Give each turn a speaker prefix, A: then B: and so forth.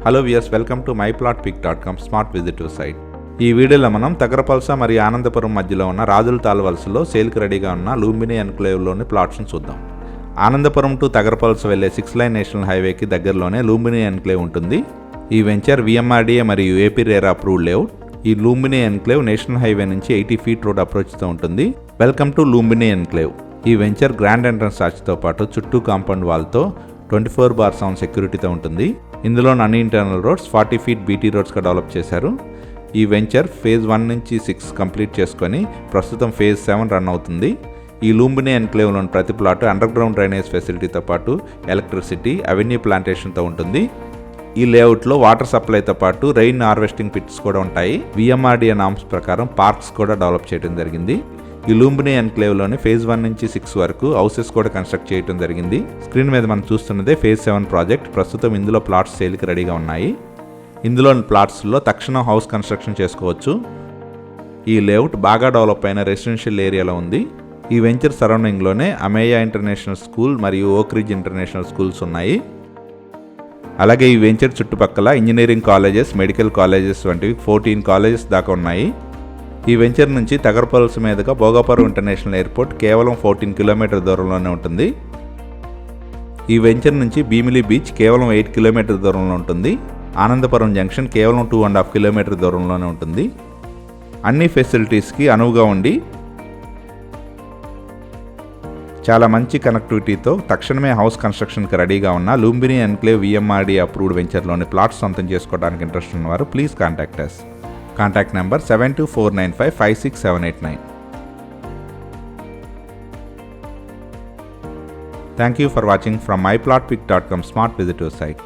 A: Hello viewers, welcome to myplotpic.com smart విజిటివ్ site. ఈ వీడియోలో మనం తగరపల్స మరియు ఆనందపురం మధ్యలో ఉన్న రాజుల తాళవలసలో సేల్కి రెడీగా ఉన్న లూంబిని ఎన్క్లేవ్లోని ప్లాట్స్ను చూద్దాం. ఆనందపురం టు తగరపల్స వెళ్లే 6 లైన్ నేషనల్ హైవేకి దగ్గరలోనే లూంబిని ఎన్క్లేవ్ ఉంటుంది. ఈ వెంచర్ VMRDA మరియు ఏపీ రేరా అప్రూవ్డ్ లేఅవుట్. ఈ లూంబిని ఎన్క్లేవ్ నేషనల్ హైవే నుంచి 80 ఫీట్ రోడ్ అప్రోచ్తో ఉంటుంది. Welcome to Lumbini enclave. ఈ వెంచర్ గ్రాండ్ ఎంట్రన్స్ ఆర్చ్తో పాటు చుట్టూ కాంపౌండ్ వాల్తో 24/7 సెక్యూరిటీతో ఉంటుంది. ఇందులో అన్ని ఇంటర్నల్ రోడ్స్ 40 ఫీట్ BT రోడ్స్గా డెవలప్ చేశారు. ఈ వెంచర్ ఫేజ్ 1 నుంచి 6 కంప్లీట్ చేసుకొని ప్రస్తుతం ఫేజ్ 7 రన్ అవుతుంది. ఈ లూంబిని ఎన్క్లేవ్లోని ప్రతి ప్లాట్ అండర్ గ్రౌండ్ డ్రైనేజ్ ఫెసిలిటీతో పాటు ఎలక్ట్రిసిటీ, అవెన్యూ ప్లాంటేషన్తో ఉంటుంది. ఈ లేఅవుట్లో వాటర్ సప్లైతో పాటు రెయిన్ హార్వెస్టింగ్ పిట్స్ కూడా ఉంటాయి. VMRDA నామ్స్ ప్రకారం పార్క్స్ కూడా డెవలప్ చేయడం జరిగింది. ఈ లూంబిని ఎన్క్లేవ్లోని ఫేజ్ 1 నుంచి 6 వరకు హౌసెస్ కూడా కన్స్ట్రక్ట్ చేయడం జరిగింది. స్క్రీన్ మీద మనం చూస్తున్నదే ఫేజ్ 7 ప్రాజెక్ట్. ప్రస్తుతం ఇందులో ప్లాట్స్ సేల్కి రెడీగా ఉన్నాయి. ఇందులోని ప్లాట్స్లో తక్షణం హౌస్ కన్స్ట్రక్షన్ చేసుకోవచ్చు. ఈ లేఅవుట్ బాగా డెవలప్ అయిన రెసిడెన్షియల్ ఏరియాలో ఉంది. ఈ వెంచర్ సరౌండింగ్లోనే అమేయా ఇంటర్నేషనల్ స్కూల్ మరియు ఓక్రిడ్జ్ ఇంటర్నేషనల్ స్కూల్స్ ఉన్నాయి. అలాగే ఈ వెంచర్ చుట్టుపక్కల ఇంజనీరింగ్ కాలేజెస్, మెడికల్ కాలేజెస్ వంటివి 14 కాలేజెస్ దాకా ఉన్నాయి. ఈ వెంచర్ నుంచి తగరపల్స మీదుగా భోగాపురం ఇంటర్నేషనల్ ఎయిర్పోర్ట్ కేవలం 14 కిలోమీటర్ దూరంలోనే ఉంటుంది. ఈ వెంచర్ నుంచి భీమిలి బీచ్ కేవలం 8 కిలోమీటర్ దూరంలో ఉంటుంది. ఆనందపురం జంక్షన్ కేవలం 2.5 కిలోమీటర్ దూరంలోనే ఉంటుంది. అన్ని ఫెసిలిటీస్కి అనువుగా ఉండి చాలా మంచి కనెక్టివిటీతో తక్షణమే హౌస్ కన్స్ట్రక్షన్కి రెడీగా ఉన్న లూంబిని ఎన్క్లేవ్ VMRDA అప్రూవ్డ్ వెంచర్లోని ప్లాట్స్ సొంతం చేసుకోవడానికి ఇంట్రెస్ట్ ఉన్నవారు please contact us. Contact number 7249556789. Thank you for watching from myplotpic.com smart visitor site.